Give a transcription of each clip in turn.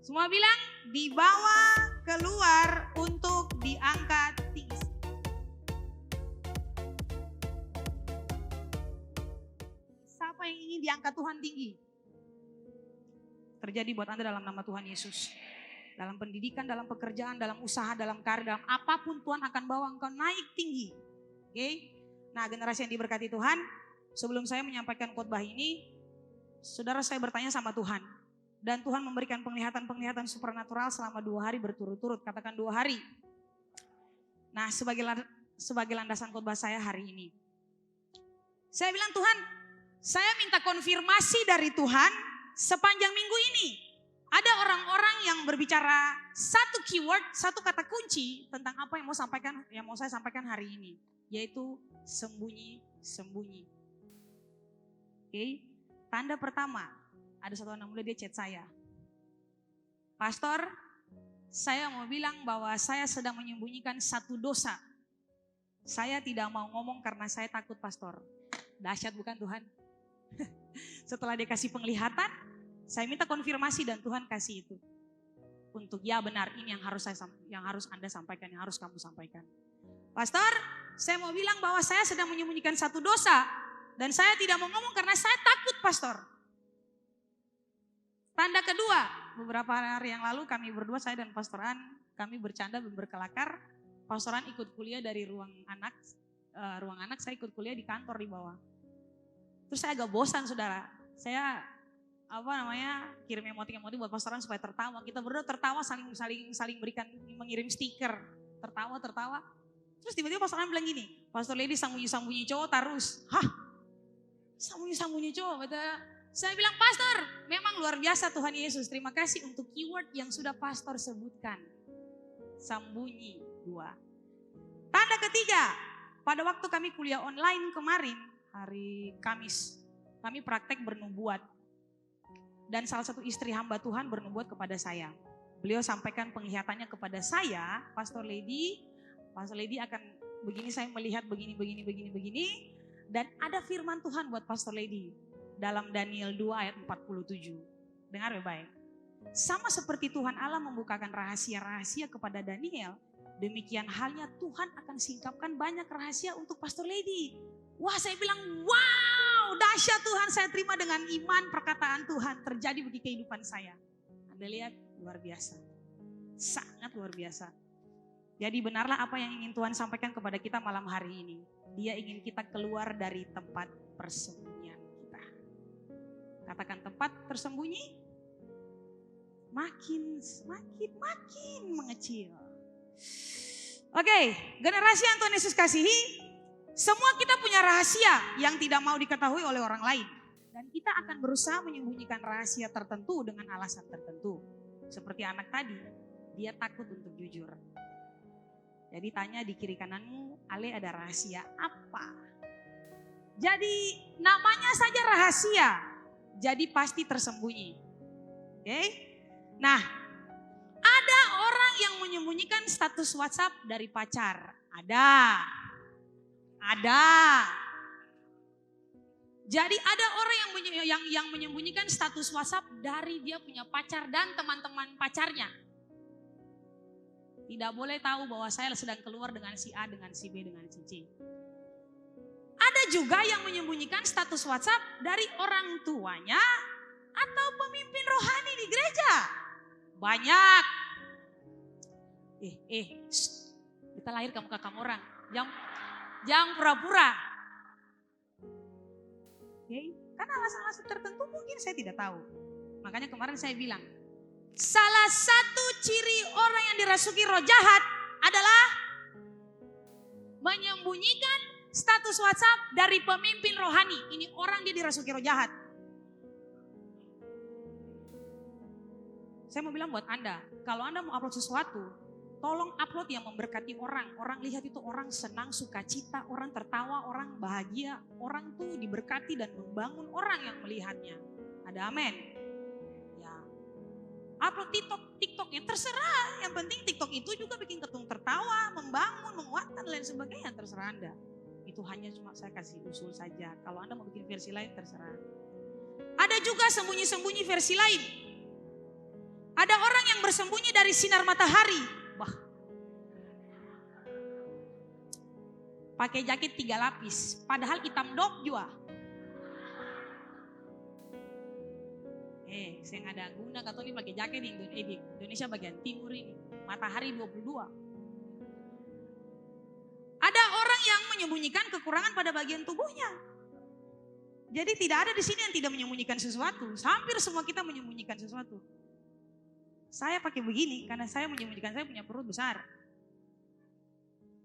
Semua bilang dibawa keluar untuk diangkat tinggi. Siapa yang ingin diangkat Tuhan tinggi? Terjadi buat Anda dalam nama Tuhan Yesus. Dalam pendidikan, dalam pekerjaan, dalam usaha, dalam karir, dalam apapun Tuhan akan bawa engkau naik tinggi. Oke? Nah, generasi yang diberkati Tuhan, sebelum saya menyampaikan khotbah ini, saudara saya bertanya sama Tuhan. Dan Tuhan memberikan penglihatan-penglihatan supernatural selama 2 hari berturut-turut. Katakan 2 hari. Nah, sebagai landasan khotbah saya hari ini. Saya bilang, Tuhan, saya minta konfirmasi dari Tuhan sepanjang minggu ini. Ada orang-orang yang berbicara satu keyword, satu kata kunci tentang apa yang mau saya sampaikan hari ini. Yaitu sembunyi-sembunyi. Oke, tanda pertama. Ada satu anak muda, dia chat saya. Pastor, saya mau bilang bahwa saya sedang menyembunyikan satu dosa. Saya tidak mau ngomong karena saya takut, Pastor. Dahsyat bukan Tuhan? Setelah dia kasih penglihatan, saya minta konfirmasi dan Tuhan kasih itu. Untuk ya benar, ini yang harus Anda sampaikan, yang harus kamu sampaikan. Pastor, saya mau bilang bahwa saya sedang menyembunyikan satu dosa. Dan saya tidak mau ngomong karena saya takut, Pastor. Tanda kedua, beberapa hari yang lalu kami berdua, saya dan Pastor An, kami bercanda berkelakar. Pastor An ikut kuliah dari ruang anak, saya ikut kuliah di kantor di bawah. Terus saya agak bosan, saudara. Saya kirim emoti-emoti buat Pastor An supaya tertawa. Kita berdua tertawa, saling mengirim stiker, tertawa. Terus tiba-tiba Pastor An bilang gini, Pastor Lady sambunyi-sambunyi cowok terus. Hah? Sambunyi-sambunyi cowok, betul. Saya bilang, Pastor, memang luar biasa Tuhan Yesus. Terima kasih untuk keyword yang sudah Pastor sebutkan. Sambunyi 2. Tanda ketiga, pada waktu kami kuliah online kemarin, hari Kamis, kami praktek bernubuat. Dan salah satu istri hamba Tuhan bernubuat kepada saya. Beliau sampaikan penglihatannya kepada saya, Pastor Lady akan begini, saya melihat begini. Dan ada firman Tuhan buat Pastor Lady. Dalam Daniel 2 ayat 47. Dengar baik. Sama seperti Tuhan Allah membukakan rahasia-rahasia kepada Daniel, demikian halnya Tuhan akan singkapkan banyak rahasia untuk Pastor Lady. Wah, saya bilang, wow, dahsyat Tuhan, saya terima dengan iman perkataan Tuhan terjadi bagi kehidupan saya. Anda lihat, luar biasa. Sangat luar biasa. Jadi benarlah apa yang ingin Tuhan sampaikan kepada kita malam hari ini. Dia ingin kita keluar dari tempat persembunyian. Katakan tempat tersembunyi makin mengecil. Oke, generasi yang Tuhan Yesus kasihi, semua kita punya rahasia yang tidak mau diketahui oleh orang lain. Dan kita akan berusaha menyembunyikan rahasia tertentu dengan alasan tertentu. Seperti anak tadi, dia takut untuk jujur. Jadi tanya di kiri kananmu, Ale ada rahasia apa? Jadi namanya saja rahasia. Jadi pasti tersembunyi. Oke? Nah, ada orang yang menyembunyikan status WhatsApp dari pacar. Ada. Jadi ada orang yang menyembunyikan status WhatsApp dari dia punya pacar dan teman-teman pacarnya. Tidak boleh tahu bahwa saya sedang keluar dengan si A, dengan si B, dengan si C. Ada juga yang menyembunyikan status WhatsApp dari orang tuanya atau pemimpin rohani di gereja. Banyak. Kita lahir kamu orang. Jangan pura-pura. Karena alasan-alasan tertentu mungkin saya tidak tahu. Makanya kemarin saya bilang, salah satu ciri orang yang dirasuki roh jahat adalah menyembunyikan status WhatsApp dari pemimpin rohani. Ini orang dia dirasuki roh jahat. Saya mau bilang buat Anda, kalau Anda mau upload sesuatu, tolong upload yang memberkati orang. Orang lihat itu orang senang, sukacita, orang tertawa, orang bahagia. Orang tuh diberkati dan membangun orang yang melihatnya. Ada amin. Ya. Upload TikTok yang terserah. Yang penting TikTok itu juga bikin ketung tertawa, membangun, menguatkan dan lain sebagainya. Terserah Anda. Itu hanya cuma saya kasih usul saja. Kalau Anda mau bikin versi lain terserah. Ada juga sembunyi-sembunyi versi lain. Ada orang yang bersembunyi dari sinar matahari. Wah. Pakai jaket 3 lapis, padahal hitam dok juga. Saya nggak ada guna kata ini pakai jaket di Indonesia bagian timur ini. Matahari 22. Ada orang yang menyembunyikan kekurangan pada bagian tubuhnya. Jadi tidak ada di sini yang tidak menyembunyikan sesuatu. Hampir semua kita menyembunyikan sesuatu. Saya pakai begini karena saya menyembunyikan saya punya perut besar.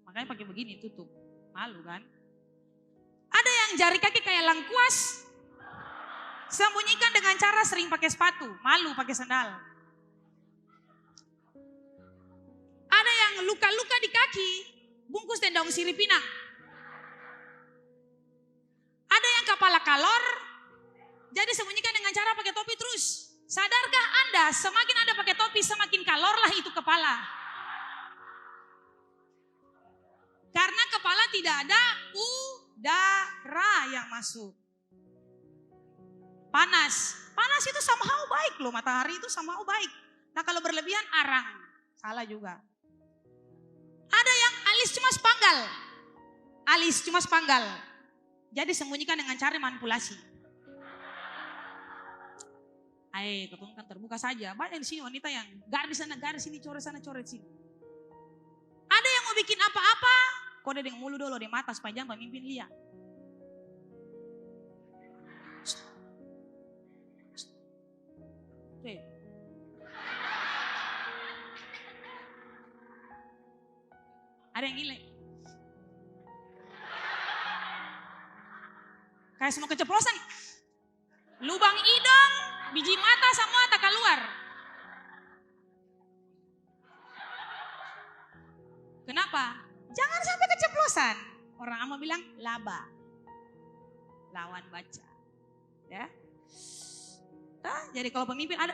Makanya pakai begini tutup. Malu kan? Ada yang jari kaki kayak lengkuas. Sembunyikan dengan cara sering pakai sepatu. Malu pakai sandal. Ada yang luka-luka di kaki. Bungkus dan daun sirih pinang. Ada yang kepala kalor. Jadi sembunyikan dengan cara pakai topi terus. Sadarkah Anda semakin Anda pakai topi semakin kalorlah itu kepala. Karena kepala tidak ada udara yang masuk. Panas itu somehow baik loh, matahari itu somehow baik. Nah kalau berlebihan arang, salah juga. Ada yang alis cuma sepanggal. Jadi sembunyikan dengan cara manipulasi. Ketemu kan terbuka saja. Banyak di sini wanita yang garis sana, garis sini, coret sana, coret sini. Ada yang mau bikin apa-apa, kode dengan mulu dulu di mata sepanjang pemimpin lihat. Ada yang gila. Kayak semua keceplosan. Lubang hidung, biji mata semua tak keluar. Kenapa? Jangan sampai keceplosan. Orang ama bilang laba. Lawan baca. Ya. Jadi kalau pemimpin ada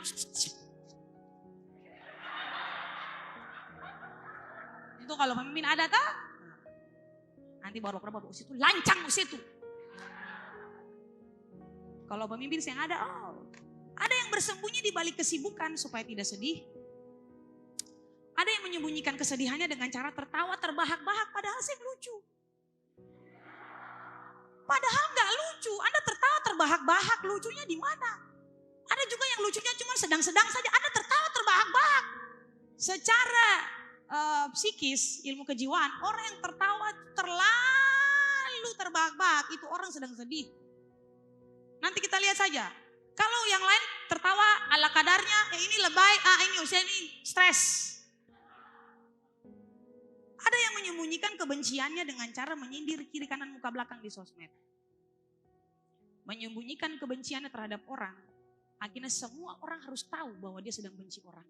itu kalau pemimpin ada nanti baru situ lancang situ. Kalau pemimpin yang ada ada yang bersembunyi di balik kesibukan supaya tidak sedih. Ada yang menyembunyikan kesedihannya dengan cara tertawa terbahak-bahak padahal sih lucu. Padahal nggak lucu, Anda tertawa terbahak-bahak, lucunya di mana? Ada juga yang lucunya cuma sedang-sedang saja, Anda tertawa terbahak-bahak. Secara psikis, ilmu kejiwaan, orang yang tertawa terlalu terbahak-bahak itu orang sedang sedih. Nanti kita lihat saja. Kalau yang lain tertawa ala kadarnya, ini lebay, ini usia ini stres. Ada yang menyembunyikan kebenciannya dengan cara menyindir kiri kanan muka belakang di sosmed. Menyembunyikan kebenciannya terhadap orang. Akhirnya semua orang harus tahu bahwa dia sedang benci orang.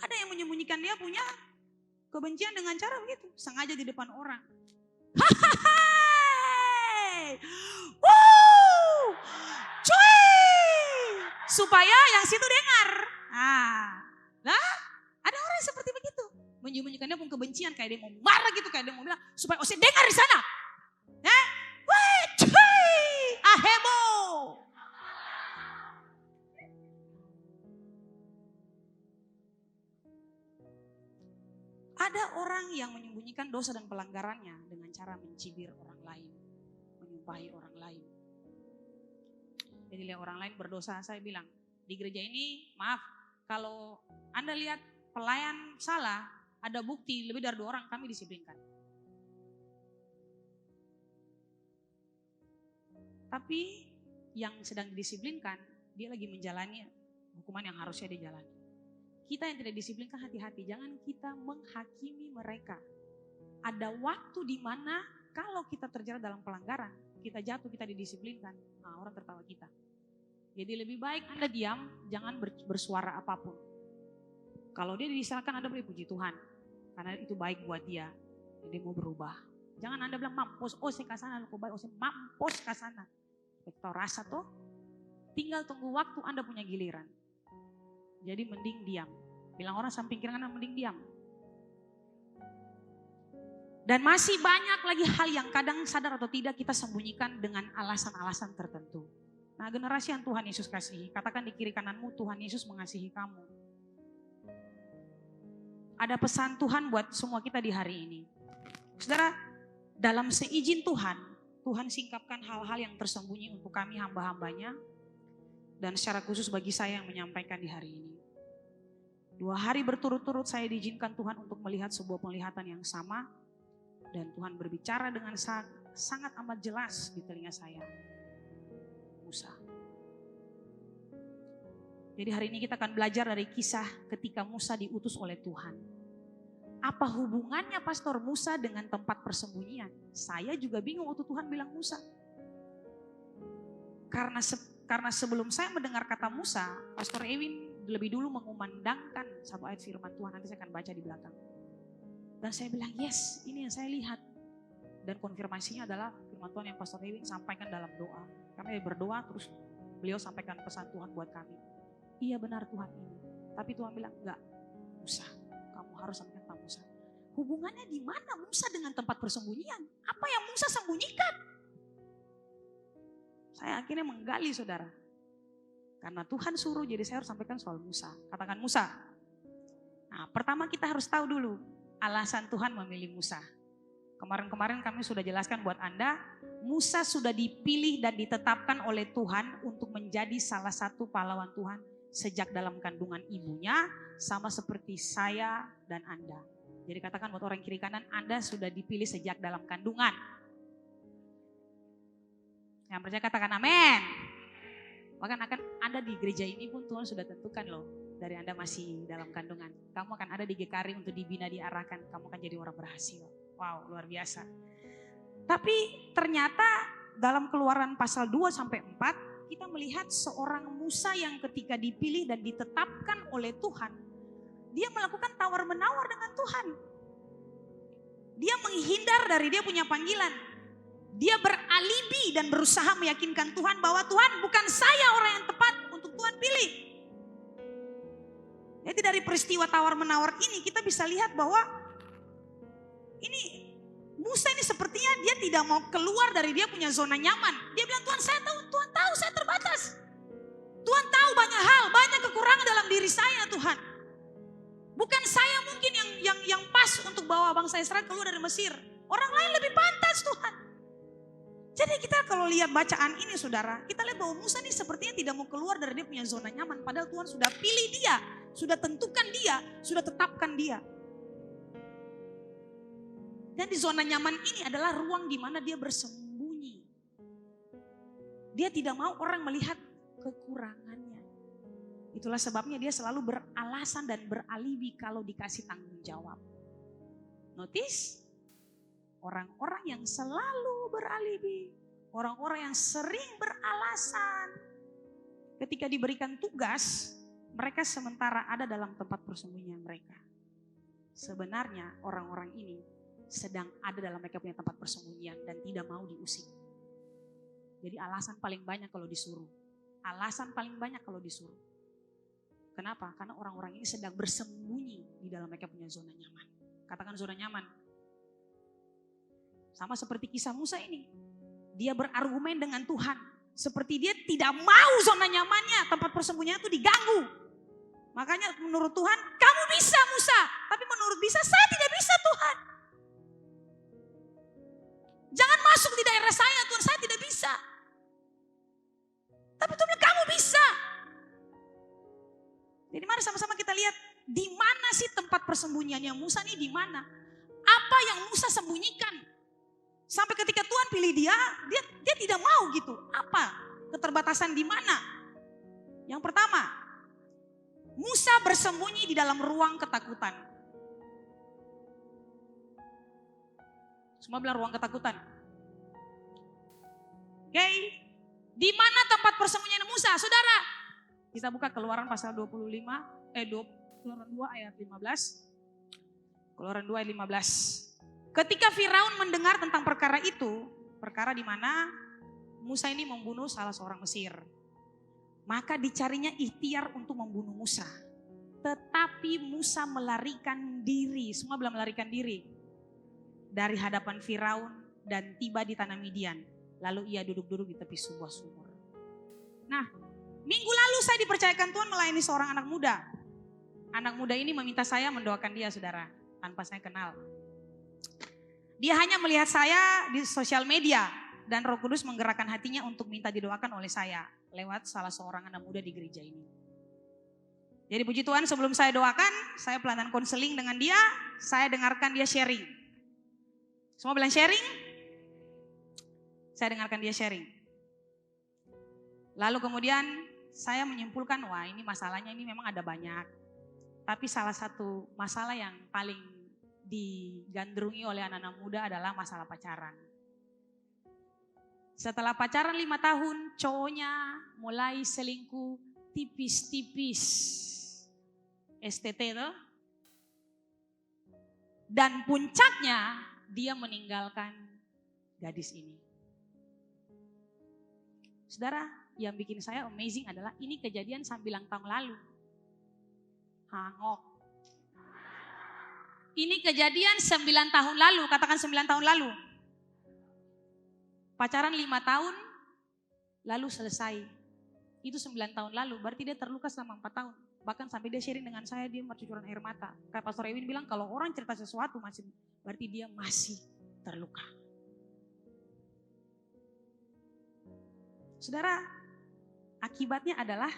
Ada yang menyembunyikan dia punya kebencian dengan cara begitu. Sengaja di depan orang. Supaya yang situ dengar. Ada orang yang seperti begitu. Menyembunyikan dia pun kebencian. Kayak dia mau marah gitu. Kayak dia mau bilang supaya saya dengar di sana. Hebo. Ada orang yang menyembunyikan dosa dan pelanggarannya dengan cara mencibir orang lain, menyumpahi orang lain. Jadi lihat orang lain berdosa, saya bilang di gereja ini, maaf kalau Anda lihat pelayan salah, ada bukti lebih dari 2 orang kami disiplinkan. Tapi yang sedang didisiplinkan, dia lagi menjalani hukuman yang harusnya dijalani. Kita yang tidak disiplinkan hati-hati, jangan kita menghakimi mereka. Ada waktu di mana kalau kita terjerat dalam pelanggaran, kita jatuh, kita didisiplinkan, orang tertawa kita. Jadi lebih baik Anda diam, jangan bersuara apapun. Kalau dia disalahkan Anda boleh puji Tuhan, karena itu baik buat dia, jadi mau berubah. Jangan Anda bilang mampus, saya kasana, lu baik, saya mampus kasana. Tahu rasa tuh, tinggal tunggu waktu Anda punya giliran. Jadi mending diam. Bilang orang samping kiri kanan mending diam. Dan masih banyak lagi hal yang kadang sadar atau tidak kita sembunyikan dengan alasan-alasan tertentu. Nah, generasi yang Tuhan Yesus kasihi, katakan di kiri kananmu, Tuhan Yesus mengasihi kamu. Ada pesan Tuhan buat semua kita di hari ini. Saudara, dalam seizin Tuhan, Tuhan singkapkan hal-hal yang tersembunyi untuk kami hamba-hambanya, dan secara khusus bagi saya yang menyampaikan di hari ini. 2 hari berturut-turut saya diizinkan Tuhan untuk melihat sebuah penglihatan yang sama, dan Tuhan berbicara dengan sangat amat jelas di telinga saya. Musa. Jadi hari ini kita akan belajar dari kisah ketika Musa diutus oleh Tuhan. Apa hubungannya Pastor Musa dengan tempat persembunyian? Saya juga bingung waktu Tuhan bilang Musa. Karena sebelum saya mendengar kata Musa, Pastor Ewin lebih dulu mengumandangkan satu ayat firman Tuhan, nanti saya akan baca di belakang. Dan saya bilang, yes, ini yang saya lihat. Dan konfirmasinya adalah firman Tuhan yang Pastor Ewin sampaikan dalam doa. Kami berdoa terus beliau sampaikan pesan Tuhan buat kami. Iya benar Tuhan ini. Tapi Tuhan bilang, enggak Musa, kamu harus sampaikan Musa. Hubungannya di mana Musa dengan tempat persembunyian? Apa yang Musa sembunyikan? Saya akhirnya menggali saudara. Karena Tuhan suruh jadi saya harus sampaikan soal Musa. Katakan Musa. Nah pertama kita harus tahu dulu alasan Tuhan memilih Musa. Kemarin-kemarin kami sudah jelaskan buat Anda, Musa sudah dipilih dan ditetapkan oleh Tuhan untuk menjadi salah satu pahlawan Tuhan sejak dalam kandungan ibunya, sama seperti saya dan Anda. Jadi katakan buat orang kiri kanan, Anda sudah dipilih sejak dalam kandungan. Yang percaya katakan amin. Bahkan akan ada di gereja ini pun Tuhan sudah tentukan loh, dari Anda masih dalam kandungan. Kamu akan ada di GKRI untuk dibina, diarahkan, kamu akan jadi orang berhasil. Wow, luar biasa. Tapi ternyata dalam Keluaran pasal 2-4 kita melihat seorang Musa yang ketika dipilih dan ditetapkan oleh Tuhan, dia melakukan tawar-menawar dengan Tuhan. Dia menghindar dari dia punya panggilan. Dia beralibi dan berusaha meyakinkan Tuhan bahwa Tuhan bukan saya orang yang tepat untuk Tuhan pilih. Jadi dari peristiwa tawar-menawar ini kita bisa lihat bahwa ini Musa ini sepertinya dia tidak mau keluar dari dia punya zona nyaman. Dia bilang Tuhan tahu saya terbatas. Tuhan tahu banyak hal, banyak kekurangan dalam diri saya Tuhan. Bukan saya mungkin yang pas untuk bawa bangsa Israel keluar dari Mesir. Orang lain lebih pantas Tuhan. Jadi kita kalau lihat bacaan ini saudara, kita lihat bahwa Musa ini sepertinya tidak mau keluar dari dia punya zona nyaman. Padahal Tuhan sudah pilih dia, sudah tentukan dia, sudah tetapkan dia. Dan di zona nyaman ini adalah ruang di mana dia bersembunyi. Dia tidak mau orang melihat kekurangannya. Itulah sebabnya dia selalu beralasan dan beralibi kalau dikasih tanggung jawab. Notice, orang-orang yang selalu beralibi, orang-orang yang sering beralasan, ketika diberikan tugas, mereka sementara ada dalam tempat persembunyian mereka. Sebenarnya orang-orang ini sedang ada dalam mereka punya tempat persembunyian dan tidak mau diusik. Jadi alasan paling banyak kalau disuruh. Alasan paling banyak kalau disuruh. Kenapa? Karena orang-orang ini sedang bersembunyi di dalam mereka punya zona nyaman. Katakan zona nyaman. Sama seperti kisah Musa ini. Dia berargumen dengan Tuhan. Seperti dia tidak mau zona nyamannya, tempat persembunyiannya itu diganggu. Makanya menurut Tuhan, kamu bisa Musa. Tapi menurut bisa, saya tidak bisa Tuhan. Jangan masuk di daerah saya Tuhan, saya tidak bisa. Tapi Tuhan bilang kamu bisa. Jadi mari sama-sama kita lihat di mana sih tempat persembunyiannya Musa nih, di mana? Apa yang Musa sembunyikan? Sampai ketika Tuhan pilih dia tidak mau gitu. Apa? Keterbatasan di mana? Yang pertama, Musa bersembunyi di dalam ruang ketakutan. Semua bilang ruang ketakutan. Oke. Di mana tempat persembunyian Musa? Saudara, kita buka Keluaran pasal 25, Keluaran 2 ayat 15. Keluaran 2 ayat 15. Ketika Firaun mendengar tentang perkara itu, perkara di mana Musa ini membunuh salah seorang Mesir, maka dicarinya ikhtiar untuk membunuh Musa. Tetapi Musa melarikan diri, semua bilang melarikan diri, dari hadapan Firaun dan tiba di tanah Midian. Lalu ia duduk-duduk di tepi sebuah sumur. Nah, minggu lalu saya dipercayakan Tuhan melayani seorang anak muda. Anak muda ini meminta saya mendoakan dia, saudara, tanpa saya kenal. Dia hanya melihat saya di sosial media dan Roh Kudus menggerakkan hatinya untuk minta didoakan oleh saya lewat salah seorang anak muda di gereja ini. Jadi puji Tuhan, sebelum saya doakan, saya pelayanan konseling dengan dia, saya dengarkan dia sharing. Semua bilang sharing? Saya dengarkan dia sharing. Lalu kemudian saya menyimpulkan, wah ini masalahnya ini memang ada banyak. Tapi salah satu masalah yang paling digandrungi oleh anak-anak muda adalah masalah pacaran. Setelah pacaran 5 tahun, cowoknya mulai selingkuh tipis-tipis. STT tuh. Dan puncaknya dia meninggalkan gadis ini. Saudara, yang bikin saya amazing adalah ini kejadian 9 tahun lalu. Hangok. Ini kejadian 9 tahun lalu, katakan 9 tahun lalu. Pacaran 5 tahun, lalu selesai. Itu 9 tahun lalu, berarti dia terluka selama 4 tahun. Bahkan sampai dia sharing dengan saya, dia bercucuran air mata. Kayak Pastor Ewin bilang, kalau orang cerita sesuatu masih, berarti dia masih terluka. Saudara, akibatnya adalah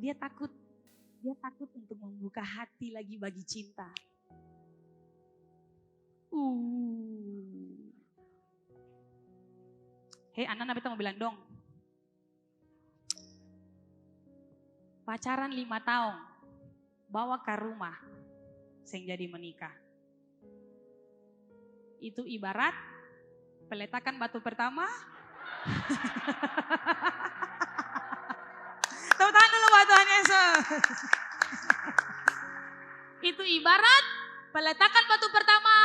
dia takut untuk membuka hati lagi bagi cinta. Hei anak-anak, beta mau bilang dong. Pacaran 5 tahun, bawa ke rumah, sing jadi menikah. Itu ibarat peletakan batu pertama. Tepuk tangan dulu buat Tuhan Yesus. Itu ibarat peletakan batu pertama,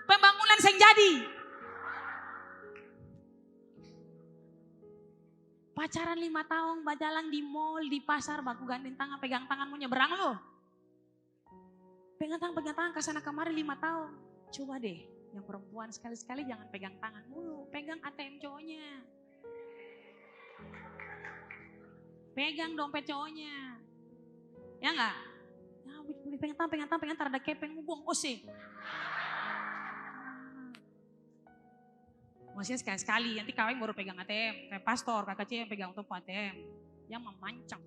pembangunan sing jadi. Pacaran 5 tahun, berjalan di mall, di pasar, baku gandeng tangan, pegang tangan mau nyebrang loh. Pegang tangan kesana kemari 5 tahun. Coba deh, yang perempuan sekali-sekali jangan pegang tangan mulu, pegang ATM cowoknya. Pegang dompet cowoknya. Ya enggak? Ya, pegang tangan, tarada kepeng, buang ose. Maksudnya sekali-sekali, nanti kawin baru pegang ATM. Kayak pastor, kakak C yang pegang untuk ATM. Yang memancang.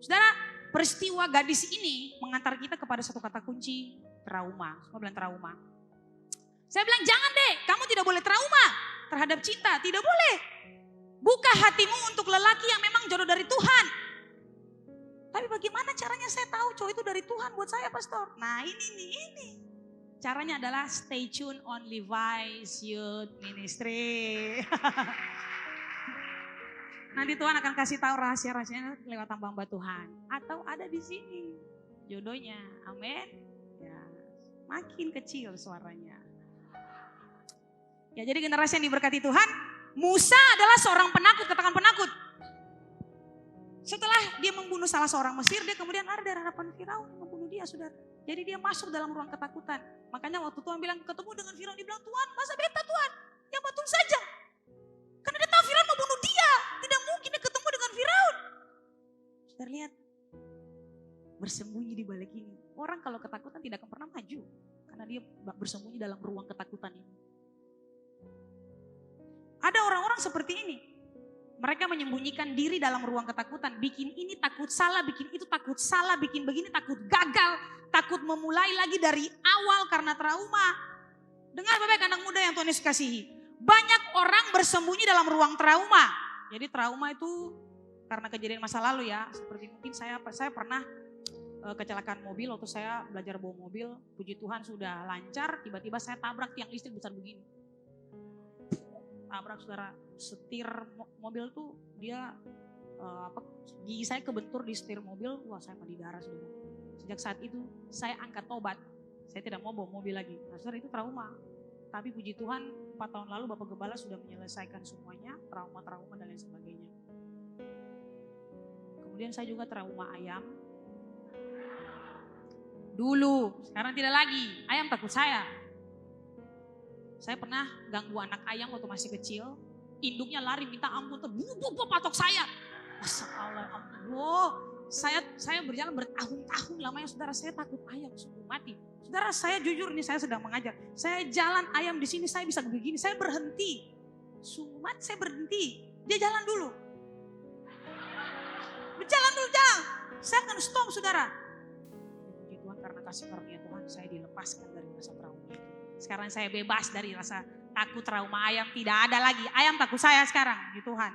Saudara, peristiwa gadis ini mengantar kita kepada satu kata kunci, trauma. Semua bilang trauma. Saya bilang jangan deh, kamu tidak boleh trauma terhadap cinta. Tidak boleh. Buka hatimu untuk lelaki yang memang jodoh dari Tuhan. Tapi bagaimana caranya saya tahu cowok itu dari Tuhan buat saya, pastor? Nah ini. Caranya adalah stay tune on Levi's Youth Ministry. Nanti Tuhan akan kasih tahu rahasia-rahasianya lewat hamba Tuhan. Atau ada di sini jodohnya. Amin. Ya, makin kecil suaranya. Ya, jadi generasi yang diberkati Tuhan, Musa adalah seorang penakut, katakan penakut. Setelah dia membunuh salah seorang Mesir, dia kemudian lari dari hadapan Firaun, membunuh dia, saudara. Jadi dia masuk dalam ruang ketakutan. Makanya waktu Tuhan bilang ketemu dengan Firaun, dia bilang, Tuhan masa beta Tuhan, yang betul saja. Karena dia tahu Firaun mau bunuh dia, tidak mungkin dia ketemu dengan Firaun. Saudara lihat, bersembunyi di balik ini. Orang kalau ketakutan tidak akan pernah maju, karena dia bersembunyi dalam ruang ketakutan ini. Ada orang-orang seperti ini. Mereka menyembunyikan diri dalam ruang ketakutan. Bikin ini takut salah, bikin itu takut salah, bikin begini takut gagal. Takut memulai lagi dari awal karena trauma. Dengar baik anak muda yang Tuhan Yesus kasihi. Banyak orang bersembunyi dalam ruang trauma. Jadi trauma itu karena kejadian masa lalu ya. Seperti mungkin saya pernah kecelakaan mobil waktu saya belajar bawa mobil. Puji Tuhan sudah lancar, tiba-tiba saya tabrak tiang listrik besar begini. Tabrak saudara, setir mobil tuh dia gigi saya kebentur di setir mobil, wah saya mandi darah saudara. Sejak saat itu saya angkat tobat, saya tidak mau bawa mobil lagi. Nah saudara itu trauma, tapi puji Tuhan 4 tahun lalu Bapak Gembala sudah menyelesaikan semuanya, trauma-trauma dan lain sebagainya. Kemudian saya juga trauma ayam. Dulu, sekarang tidak lagi, ayam takut saya. Saya pernah ganggu anak ayam waktu masih kecil, Induknya lari minta ampun, patok saya. Masya Allah, ampun. Saya berjalan bertahun-tahun lamanya saudara, saya takut ayam sungguh mati. Saudara, saya jujur nih, saya sedang mengajar. Saya jalan ayam di sini, saya bisa begini, saya berhenti. Sungguh mati, saya berhenti. Dia jalan dulu. Berjalan dulu, jangan. Saya akan stop, saudara. Puji Tuhan, karena kasih karunia Tuhan, saya dilepaskan dari rasa trauma itu. Sekarang saya bebas dari rasa takut trauma ayam, tidak ada lagi. Ayam takut saya sekarang, di Tuhan.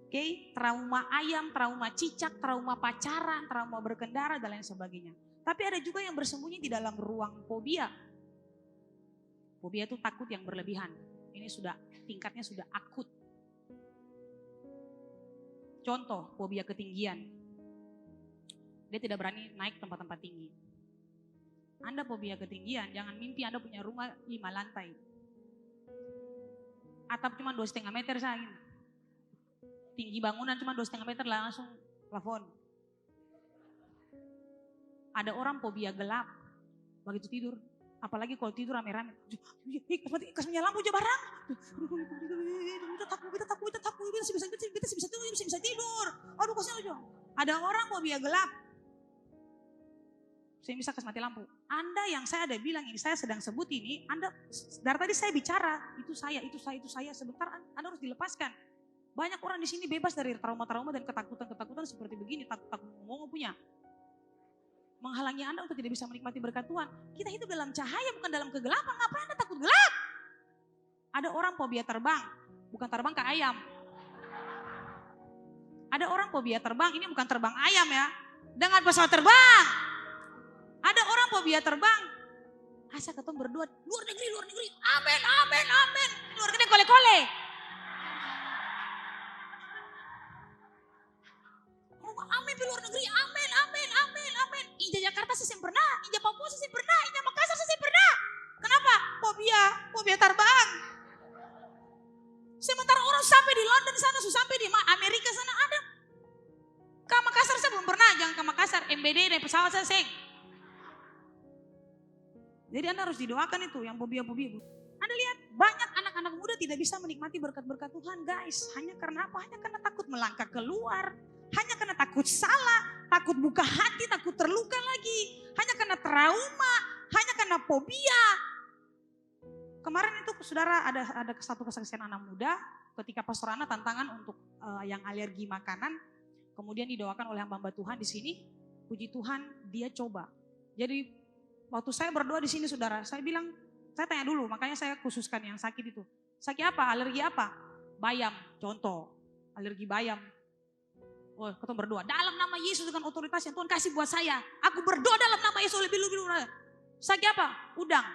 Oke, trauma ayam, trauma cicak, trauma pacaran, trauma berkendara dan lain sebagainya. Tapi ada juga yang bersembunyi di dalam ruang fobia. Fobia itu takut yang berlebihan. Ini sudah tingkatnya sudah akut. Contoh, fobia ketinggian. Dia tidak berani naik tempat-tempat tinggi. Anda fobia ketinggian, jangan mimpi Anda punya rumah 5 lantai. Atap cuma 2,5 meter saja. Tinggi bangunan cuma 2,5 meter lah langsung plafon. Ada orang fobia gelap, begitu tidur, apalagi kalau tidur rame-rame. Kasih punya lampu aja barang. Kita takut, kita bisa tidur. Aduh kasihan aja. Ada orang fobia gelap. Saya bisa kasih mati lampu. Anda yang saya ada bilang ini, saya sedang sebut ini, Anda dari tadi saya bicara, itu saya, sebentar Anda harus dilepaskan. Banyak orang di sini bebas dari trauma-trauma dan ketakutan-ketakutan seperti begini, takut ngomong punya. Menghalangi Anda untuk tidak bisa menikmati berkat Tuhan. Kita hidup dalam cahaya, bukan dalam kegelapan. Ngapain Anda takut gelap? Ada orang fobia terbang, bukan terbang ke ayam. Ada orang fobia terbang, ini bukan terbang ayam ya. Dengan pesawat terbang. Ada orang fobia terbang. Asa ketemu berdua, luar negeri. Amin. Luar negeri kole-kole. Amin di luar negeri, amin. Inja Jakarta saya pernah, Inja Papua saya pernah, Inja Makassar saya pernah. Kenapa? Fobia terbang. Sementara orang sampai di London sana, sampai di Amerika sana ada. Ke Makassar saya belum pernah, jangan ke Makassar, MBD naik pesawat saya seng. Jadi Anda harus didoakan itu, yang fobia-fobia. Anda lihat, banyak anak-anak muda tidak bisa menikmati berkat-berkat Tuhan guys. Hanya karena apa? Hanya karena takut melangkah keluar. Hanya karena takut salah, takut buka hati, takut terluka lagi. Hanya karena trauma, hanya karena fobia. Kemarin itu saudara ada satu kesaksian anak muda ketika Pastor Ana tantangan untuk yang alergi makanan. Kemudian didoakan oleh hamba Tuhan di sini. Puji Tuhan dia coba. Jadi waktu saya berdoa di sini saudara, saya bilang, saya tanya dulu, makanya saya khususkan yang sakit itu. Sakit apa? Alergi apa? Bayam, contoh. Alergi bayam. Oh, ketemu berdoa. Dalam nama Yesus dengan otoritas yang Tuhan kasih buat saya. Aku berdoa dalam nama Yesus lebih. Sakit apa? Udang.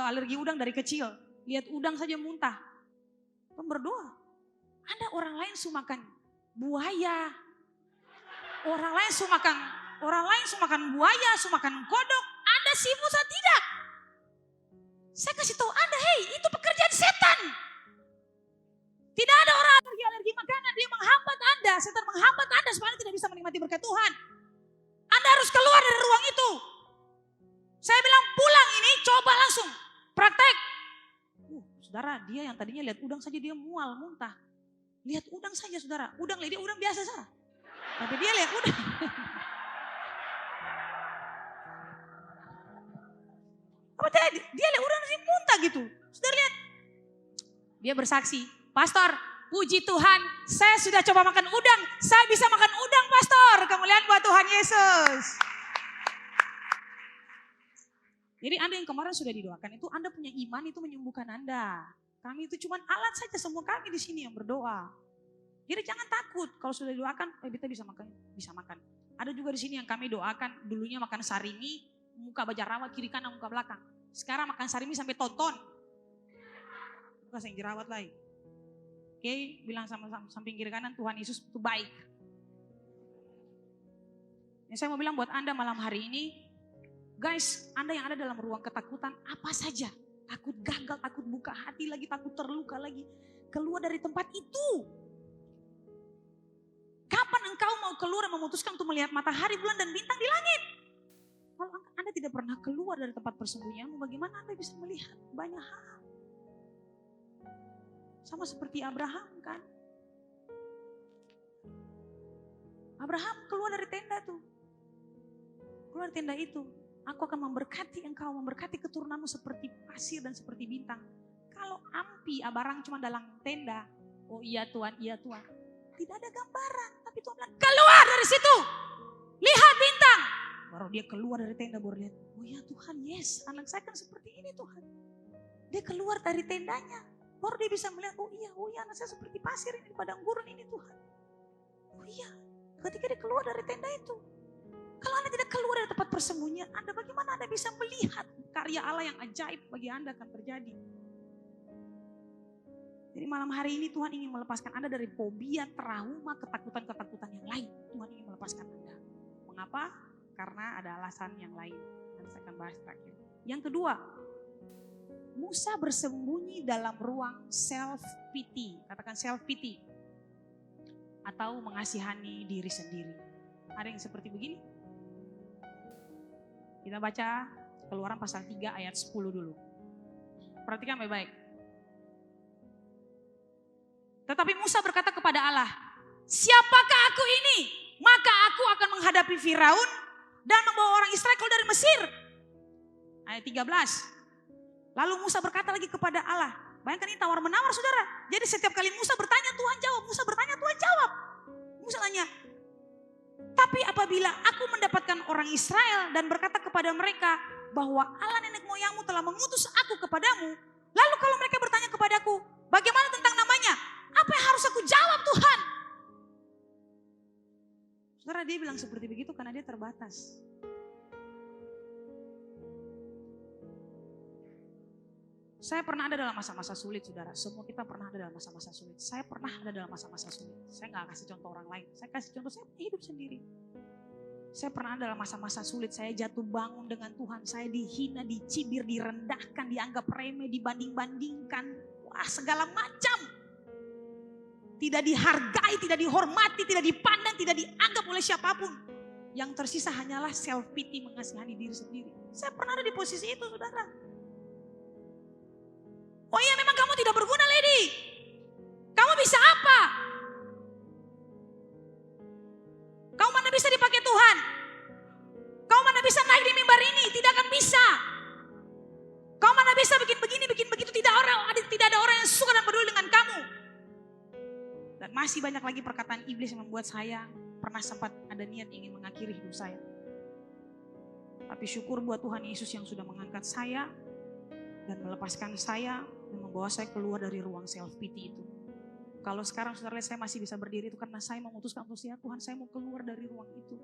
Alergi udang dari kecil. Lihat udang saja muntah. Tuhan berdoa. Ada orang lain suka makan buaya. Orang lain suka makan buaya, suka makan kodok. Anda sibuk, saya tidak. Saya kasih tahu Anda, hei, itu pekerjaan setan. Tidak ada orang alergi makanan, dia menghambat Anda. Setan menghambat Anda supaya Anda tidak bisa menikmati berkat Tuhan. Anda harus keluar dari ruang itu. Saya bilang pulang ini, coba langsung praktek. Saudara, dia yang tadinya lihat udang saja dia mual, muntah. Lihat udang saja saudara, udang biasa saja. Tapi dia lihat udang. Apa tadi? Dia lihat udang sih muntah gitu. Saudara lihat. Dia bersaksi, Pastor, puji Tuhan, saya sudah coba makan udang. Saya bisa makan udang, Pastor. Kemuliaan buat Tuhan Yesus. Jadi Anda yang kemarin sudah didoakan itu, Anda punya iman itu menyembuhkan Anda. Kami itu cuma alat saja, semua kami di sini yang berdoa. Jadi jangan takut, kalau sudah didoakan, kita bisa makan. Ada juga di sini yang kami doakan, dulunya makan sarimi, muka baja rawat, kiri kanan, muka belakang. Sekarang makan sarimi sampai tonton. Bukan yang jerawat lagi. Oke, bilang sama samping kiri kanan, Tuhan Yesus itu baik. Saya mau bilang buat Anda malam hari ini, guys, Anda yang ada dalam ruang ketakutan, apa saja. Takut gagal, takut buka hati lagi, takut terluka lagi. Keluar dari tempat itu. Kapan engkau mau keluar dan memutuskan untuk melihat matahari, bulan dan bintang di langit? Kalau Anda tidak pernah keluar dari tempat persembunyianmu, bagaimana Anda bisa melihat banyak hal? Sama seperti Abraham kan. Abraham keluar dari tenda tuh. Keluar dari tenda itu. Aku akan memberkati engkau, memberkati keturunanmu seperti pasir dan seperti bintang. Kalau ampi Abraham cuma dalam tenda, oh iya Tuhan, iya Tuhan. Tidak ada gambaran, tapi Tuhan bilang keluar dari situ. Lihat bintang. Baru dia keluar dari tenda, baru lihat, oh iya Tuhan, yes, anak saya kan seperti ini Tuhan. Dia keluar dari tendanya, baru dia bisa melihat, oh iya anak saya seperti pasir ini di padang gurun ini Tuhan. Oh iya, ketika dia keluar dari tenda itu. Kalau Anda tidak keluar dari tempat persembunyian Anda, bagaimana Anda bisa melihat karya Allah yang ajaib bagi Anda akan terjadi. Jadi malam hari ini Tuhan ingin melepaskan Anda dari fobia, trauma, ketakutan-ketakutan yang lain. Tuhan ingin melepaskan Anda. Mengapa? Karena ada alasan yang lain. Nanti saya akan bahas terakhir. Yang kedua, Musa bersembunyi dalam ruang self-pity. Katakan self-pity. Atau mengasihani diri sendiri. Ada yang seperti begini? Kita baca Keluaran pasal 3 ayat 10 dulu. Perhatikan baik-baik. Tetapi Musa berkata kepada Allah, siapakah aku ini? Maka aku akan menghadapi Firaun dan membawa orang Israel keluar dari Mesir. Ayat 13. Lalu Musa berkata lagi kepada Allah. Bayangkan ini tawar-menawar saudara. Jadi setiap kali Musa bertanya Tuhan jawab. Musa bertanya Tuhan jawab. Musa tanya, tapi apabila aku mendapatkan orang Israel dan berkata kepada mereka bahwa Allah nenek moyangmu telah mengutus aku kepadamu. Lalu kalau mereka bertanya kepadaku, bagaimana tentang namanya? Apa yang harus aku jawab Tuhan? Saudara, dia bilang seperti begitu karena dia terbatas. Saya pernah ada dalam masa-masa sulit saudara. Semua kita pernah ada dalam masa-masa sulit. Saya pernah ada dalam masa-masa sulit. Saya gak kasih contoh orang lain. Saya kasih contoh saya punya hidup sendiri. Saya pernah ada dalam masa-masa sulit. Saya jatuh bangun dengan Tuhan. Saya dihina, dicibir, direndahkan, dianggap remeh, dibanding-bandingkan. Wah, segala macam. Tidak dihargai, tidak dihormati, tidak dipandang, tidak dianggap oleh siapapun. Yang tersisa hanyalah self-pity, mengasihani diri sendiri. Saya pernah ada di posisi itu saudara. Oh iya memang kamu tidak berguna lady. Kamu bisa apa? Kamu mana bisa dipakai Tuhan? Kamu mana bisa naik di mimbar ini? Tidak akan bisa. Kamu mana bisa bikin begini, bikin begitu. Tidak ada orang yang suka dan peduli dengan kamu. Dan masih banyak lagi perkataan iblis yang membuat saya pernah sempat ada niat ingin mengakhiri hidup saya. Tapi syukur buat Tuhan Yesus yang sudah mengangkat saya dan melepaskan saya dan membawa saya keluar dari ruang self-pity itu. Kalau sekarang saudara saya masih bisa berdiri itu karena saya memutuskan untuk Tuhan, saya mau keluar dari ruang itu.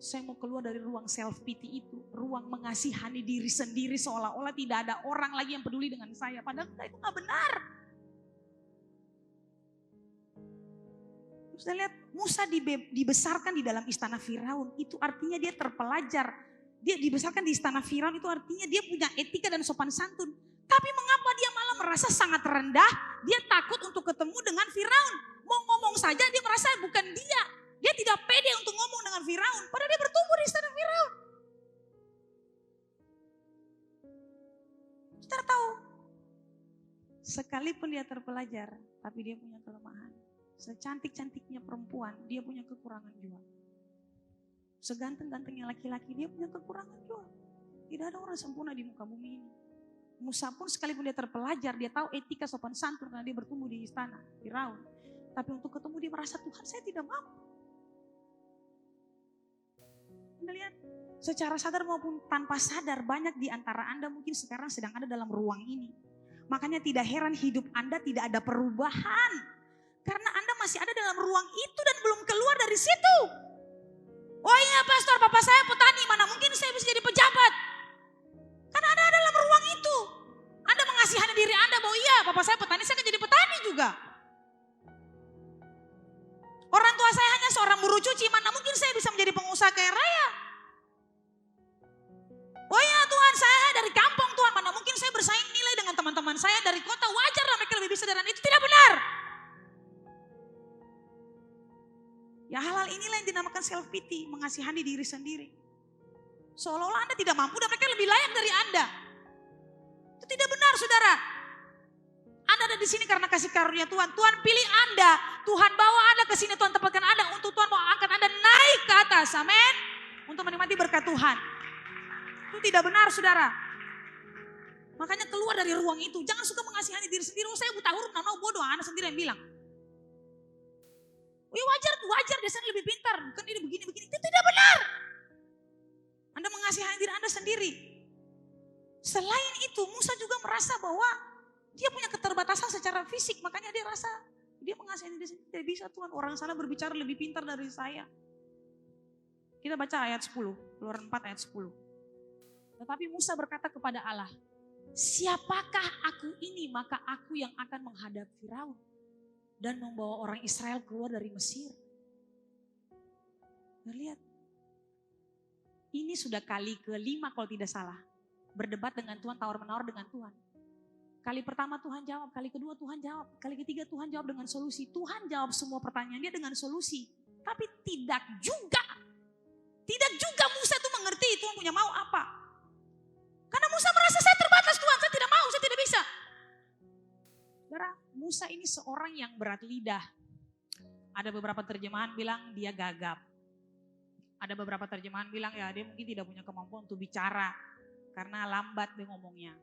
Saya mau keluar dari ruang self-pity itu. Ruang mengasihani diri sendiri seolah-olah tidak ada orang lagi yang peduli dengan saya. Padahal itu gak benar. Terus saya lihat Musa dibesarkan di dalam istana Firaun. Itu artinya dia terpelajar. Dia dibesarkan di istana Firaun itu artinya dia punya etika dan sopan santun. Tapi mengapa dia malah merasa sangat rendah? Dia takut untuk ketemu dengan Firaun. Mau ngomong saja dia merasa bukan dia. Dia tidak pede untuk ngomong dengan Firaun. Padahal dia bertumbuh di istana Firaun. Saudara tahu, sekalipun dia terpelajar, tapi dia punya kelemahan. Secantik-cantiknya perempuan, dia punya kekurangan juga. Seganteng-gantengnya laki-laki, dia punya kekurangan juga. Tidak ada orang sempurna di muka bumi ini. Musa pun sekalipun dia terpelajar, dia tahu etika sopan santun karena dia bertumbuh di istana Firaun. Tapi untuk ketemu dia merasa Tuhan saya tidak mampu. Anda lihat, secara sadar maupun tanpa sadar banyak di antara Anda mungkin sekarang sedang ada dalam ruang ini. Makanya tidak heran hidup Anda tidak ada perubahan. Karena Anda masih ada dalam ruang itu dan belum keluar dari situ. Oh iya pastor, papa saya petani, mana mungkin saya bisa jadi pejabat. Karena Anda ada dalam ruang itu. Anda mengasihani diri Anda bahwa iya papa saya petani, saya akan jadi petani juga. Orang tua saya hanya seorang buruh cuci, mana mungkin saya bisa menjadi pengusaha kaya raya. Oh iya Tuhan, saya dari kampung Tuhan, mana mungkin saya bersaing nilai dengan teman-teman saya dari kota, wajarlah mereka lebih bisa dari itu. Tidak benar. Ya hal-hal inilah yang dinamakan self-pity, mengasihani diri sendiri. Seolah-olah Anda tidak mampu dan mereka lebih layak dari Anda. Itu tidak benar saudara. Anda Anda ada di sini karena kasih karunia Tuhan. Tuhan pilih Anda, Tuhan bawa Anda ke sini, Tuhan tempatkan Anda untuk Tuhan mau angkat Anda naik ke atas. Amin. Untuk menikmati berkat Tuhan. Itu tidak benar, saudara. Makanya keluar dari ruang itu. Jangan suka mengasihani diri sendiri. Oh, saya buta huruf, bodoh. Anda sendiri yang bilang. Oh, wajar, dia sana lebih pintar. Bukan ini begini. Itu tidak benar. Anda mengasihani diri Anda sendiri. Selain itu, Musa juga merasa bahwa dia punya keterbatasan secara fisik. Makanya dia rasa, dia mengasihani diri sendiri. Tidak bisa Tuhan, orang sana berbicara lebih pintar dari saya. Kita baca ayat 10, Keluaran 4 ayat 10. Tetapi Musa berkata kepada Allah, siapakah aku ini maka aku yang akan menghadap Firaun dan membawa orang Israel keluar dari Mesir. Lihat, ini sudah kali ke-5 kalau tidak salah. Berdebat dengan Tuhan, tawar-menawar dengan Tuhan. Kali pertama Tuhan jawab, kali kedua Tuhan jawab, kali ketiga Tuhan jawab dengan solusi. Tuhan jawab semua pertanyaan dia dengan solusi. Tapi tidak juga Musa itu mengerti Tuhan punya mau apa. Karena Musa merasa saya terbatas Tuhan, saya tidak mau, saya tidak bisa. Saudara, Musa ini seorang yang berat lidah. Ada beberapa terjemahan bilang dia gagap. Ada beberapa terjemahan bilang ya dia mungkin tidak punya kemampuan untuk bicara. Karena lambat dia ngomongnya.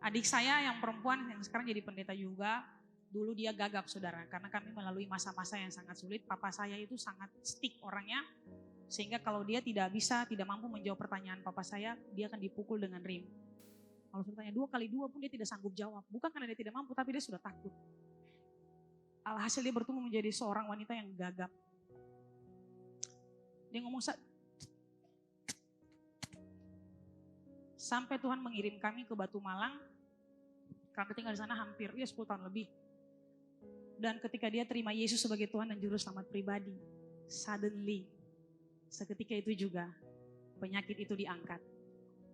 Adik saya yang perempuan yang sekarang jadi pendeta juga. Dulu dia gagap saudara. Karena kami melalui masa-masa yang sangat sulit. Papa saya itu sangat stick orangnya. Sehingga kalau dia tidak mampu menjawab pertanyaan papa saya, dia akan dipukul dengan rim. Kalau saya tanya 2 kali 2 pun dia tidak sanggup jawab. Bukan karena dia tidak mampu, tapi dia sudah takut. Alhasil dia bertumbuh menjadi seorang wanita yang gagap. Dia ngomong, sampai Tuhan mengirim kami ke Batu Malang. Kami tinggal di sana hampir 10 tahun lebih. Dan ketika dia terima Yesus sebagai Tuhan dan Juru Selamat pribadi, suddenly, seketika itu juga penyakit itu diangkat.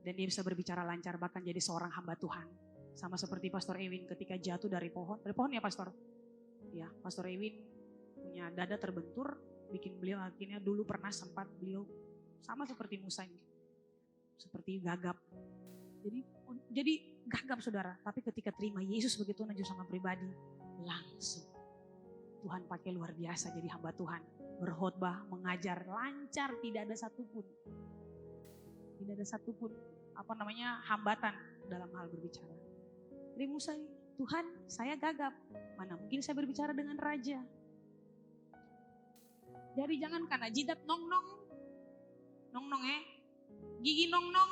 Dan dia bisa berbicara lancar bahkan jadi seorang hamba Tuhan. Sama seperti Pastor Ewin ketika jatuh dari pohon. Dari pohon ya Pastor? Ya, Pastor Ewin punya dada terbentur. Bikin beliau akhirnya dulu pernah sempat beliau sama seperti Musa ini. Seperti gagap. Jadi gagap saudara. Tapi ketika terima Yesus sebagai Tuhan dan Juru Selamat pribadi. Langsung Tuhan pakai luar biasa jadi hamba Tuhan. Berkhotbah, mengajar, lancar, tidak ada satupun hambatan dalam hal berbicara. Jadi Musa, Tuhan saya gagap, mana mungkin saya berbicara dengan raja. Jadi jangan karena jidat nong-nong gigi nong-nong,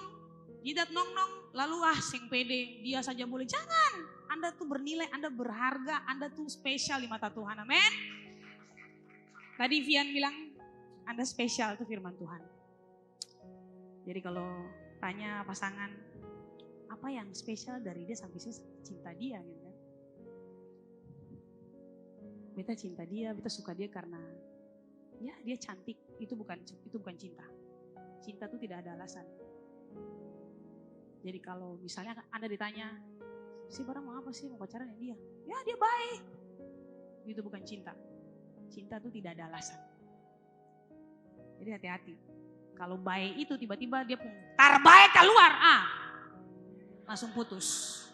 jidat nong-nong, lalu sing pede, dia saja boleh. Jangan, Anda tuh bernilai, Anda berharga, Anda tuh spesial di mata Tuhan, amin. Tadi Vian bilang, Anda spesial, itu firman Tuhan. Jadi kalau tanya pasangan, apa yang spesial dari dia sampai saya cinta dia gitu kan. Beta cinta dia, beta suka dia karena ya dia cantik, itu bukan cinta. Cinta itu tidak ada alasan. Jadi kalau misalnya Anda ditanya, si barang mau apa sih, mau pacaran dengan dia? Ya dia baik. Itu bukan cinta. Cinta itu tidak ada alasan. Jadi hati-hati. Kalau baik itu tiba-tiba dia pun terbaik keluar, langsung putus.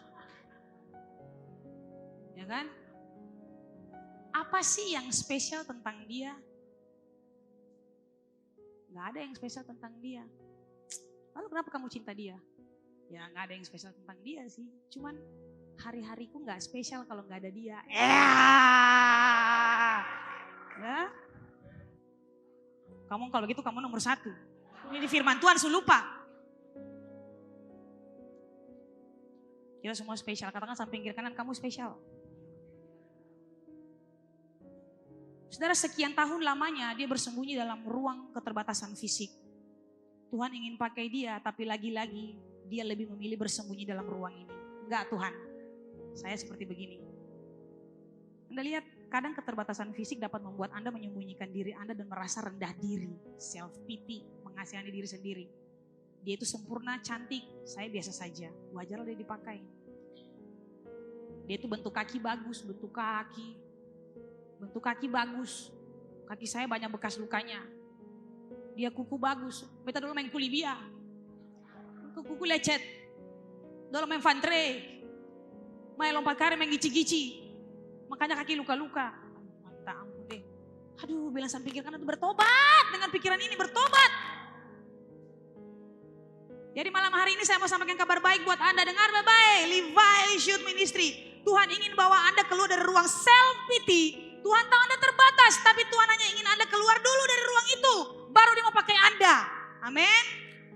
Ya kan? Apa sih yang spesial tentang dia? Gak ada yang spesial tentang dia. Lalu kenapa kamu cinta dia? Ya gak ada yang spesial tentang dia sih. Cuman hari-hariku gak spesial kalau gak ada dia. Ya. Kamu kalau begitu kamu nomor 1. Ini firman Tuhan lupa. Kita semua spesial. Katakan sampai pinggir kanan, kamu spesial. Saudara, sekian tahun lamanya dia bersembunyi dalam ruang keterbatasan fisik. Tuhan ingin pakai dia, tapi lagi-lagi dia lebih memilih bersembunyi dalam ruang ini. Enggak Tuhan, saya seperti begini. Anda lihat, kadang keterbatasan fisik dapat membuat Anda menyembunyikan diri Anda dan merasa rendah diri. Self pity, mengasihani diri sendiri. Dia itu sempurna, cantik, saya biasa saja. Wajar dia dipakai. Dia itu bentuk kaki bagus, bentuk kaki bagus. Kaki saya banyak bekas lukanya. Dia kuku bagus. Beta dulu main kulibia. Kuku lecet. Dulu main fantre. Main lompat karet main gici-gici. Makanya kaki luka-luka. Minta ampun deh. Aduh, bilang sama pikirkan itu bertobat. Dengan pikiran ini bertobat. Jadi malam hari ini saya mau sampaikan kabar baik buat Anda. Dengar baik-baik. Levi Shoot Ministry. Tuhan ingin bawa Anda keluar dari ruang self pity. Tuhan tahu Anda terbatas. Tapi Tuhan hanya ingin Anda keluar dulu dari ruang itu. Baru dia mau pakai Anda. Amin.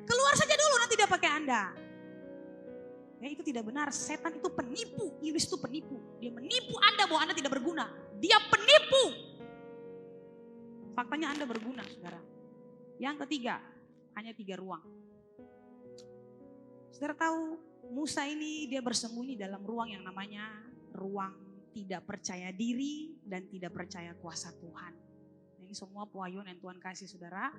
Keluar saja dulu nanti dia pakai Anda. Ya itu tidak benar. Setan itu penipu. Iblis itu penipu. Dia menipu Anda bahwa Anda tidak berguna. Dia penipu. Faktanya Anda berguna, saudara. Yang ketiga, hanya 3 ruang. Saudara tahu Musa ini dia bersembunyi dalam ruang yang namanya ruang tidak percaya diri dan tidak percaya kuasa Tuhan. Ini semua pewahyuan yang Tuhan kasih, saudara.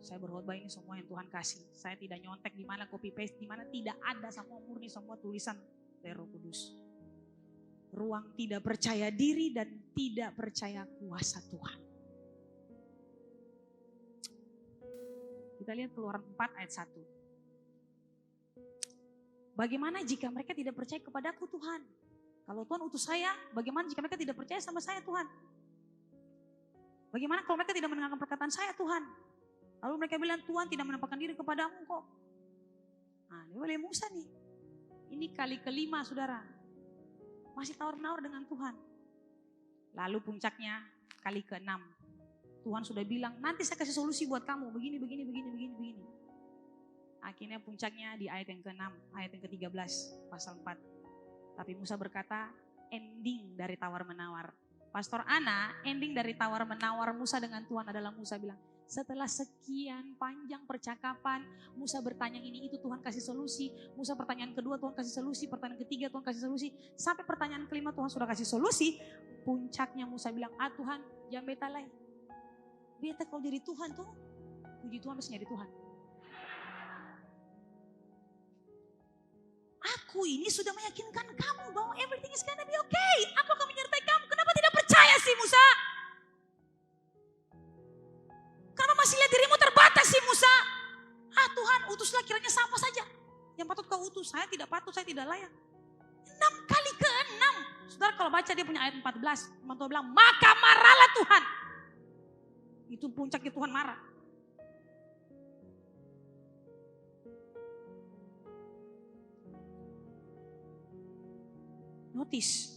Saya berkhotbah ini semua yang Tuhan kasih. Saya tidak nyontek di mana copy paste, di mana tidak ada, semua murni, semua tulisan dari Roh Kudus. Ruang tidak percaya diri dan tidak percaya kuasa Tuhan. Kita lihat Keluaran 4 ayat 1. Bagaimana jika mereka tidak percaya kepadaku Tuhan? Kalau Tuhan utus saya, bagaimana jika mereka tidak percaya sama saya Tuhan? Bagaimana kalau mereka tidak mendengarkan perkataan saya Tuhan? Lalu mereka bilang Tuhan tidak menampakkan diri kepadamu kok. Nah ini oleh Musa nih. Ini kali kelima saudara. Masih tawar-menawar dengan Tuhan. Lalu puncaknya kali ke-6. Tuhan sudah bilang nanti saya kasih solusi buat kamu. Begini. Akhirnya puncaknya di ayat yang ke-6, ayat yang ke-13, pasal 4. Tapi Musa berkata, ending dari tawar-menawar. Pastor Ana, ending dari tawar-menawar Musa dengan Tuhan adalah Musa bilang, setelah sekian panjang percakapan, Musa bertanya ini itu Tuhan kasih solusi. Musa pertanyaan kedua Tuhan kasih solusi, pertanyaan ketiga Tuhan kasih solusi. Sampai pertanyaan kelima Tuhan sudah kasih solusi. Puncaknya Musa bilang, Tuhan jangan betalai. Beta kalau jadi Tuhan tuh, puji Tuhan mesti jadi Tuhan. Aku ini sudah meyakinkan kamu bahwa everything is gonna be okay. Aku akan menyertai kamu. Kenapa tidak percaya sih Musa? Kenapa masih lihat dirimu terbatas sih Musa? Tuhan utuslah kiranya sama saja. Yang patut kau utus, saya tidak patut, saya tidak layak. 6 kali ke-6. Saudara kalau baca dia punya ayat 14. Tuhan bilang maka marahlah Tuhan. Itu puncaknya Tuhan marah. Notice.